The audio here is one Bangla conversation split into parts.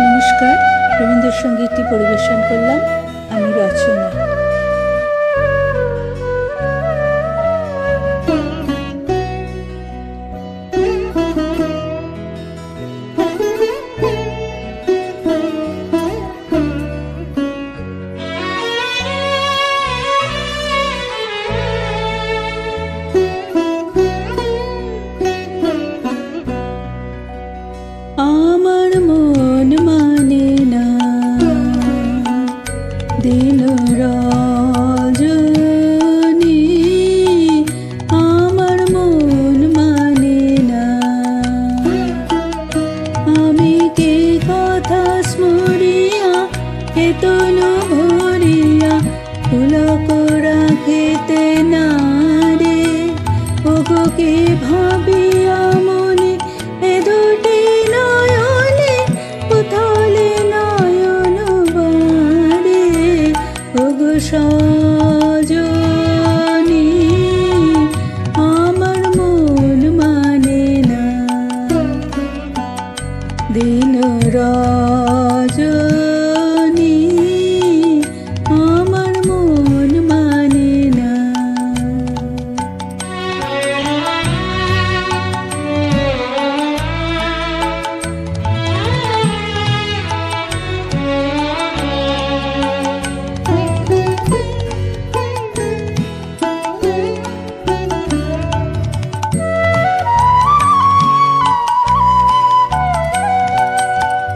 নমস্কার, রবীন্দ্রসঙ্গীতটি পরিবেশন করলাম আমি রচনা। আমার মন মানে না দিন রজনী, আমার মন মানে না। আমি কে কথা স্মরিয়া কেতন ভরিয়া পুলক রাখিতে না রে, ওগো কে ভাবিয়া মনে এ দুটি নয়নে উথলে নয়ন বারে, ওগো সজনী আমার মন মানে না দিন রজনী, আমার মন মানে না।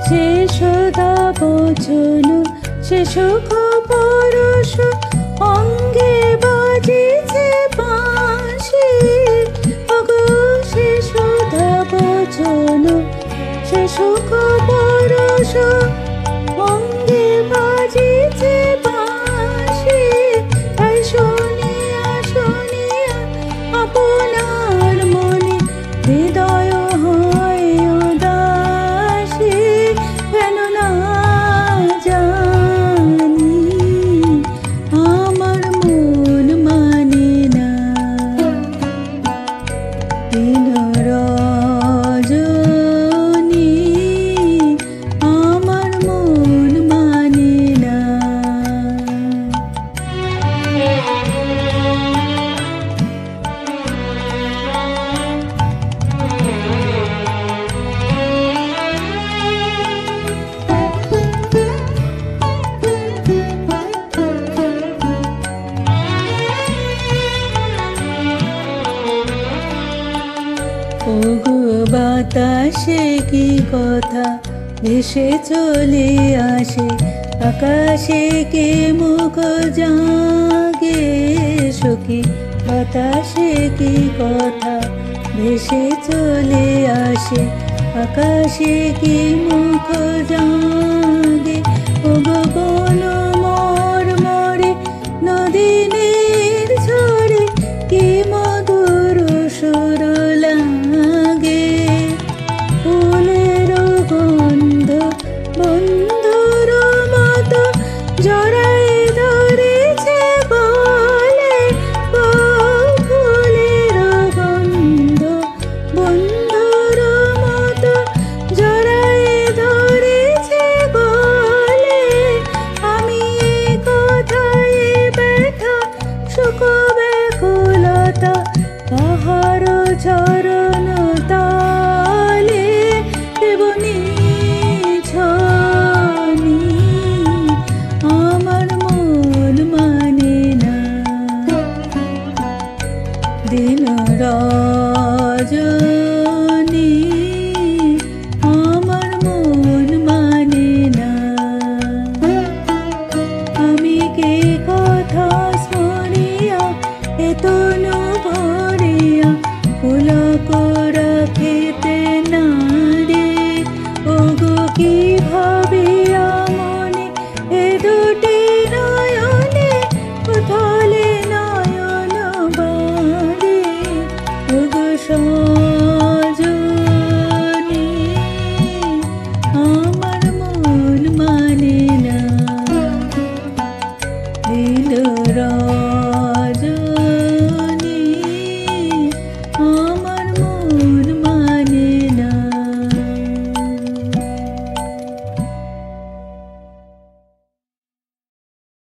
সে সদা বচন সে সুখ পরশ অঙ্গে বাজিছে বাঁশি, ওগো সে সদা বচন সে সুখ পরশ অঙ্গে বাজিছে বাঁশি, তাই শুনিয়া শুনিয়া আপনার মনে হৃদয় হয় উদাসী, কেন না জানি আমার মন মানে না দিন রজনী, আমার মন মানে না। ওগো বাতাসে কি কথা ভেসে চলে আসে, আকাশে কে মুখ জাগে সখী, বাতাসে কি কথা ভেসে চলে আসে, আকাশে কি মুখ জাগে, ওগো বন মোর মরে নদী নীর ঝরে কি মধুর সুর লাগে, ফুলের গন্ধ বন্ধুর মতো জড়াই ধরেছে বলে, ও ফুলের গন্ধ বন্ধুর মতো জড়াই ধরেছে বলে, আমি কথায় ব্যথা সুখ ব্যাকুলতা কাহার চরণ তালে দেবনি ছনি, আমার মন মানে না দিন রজনী, আমার মন মানে না। আমি কে কথা স্মরিয়া এতন ভরিয়া পুলক রাখিতে না রে, ওগো কি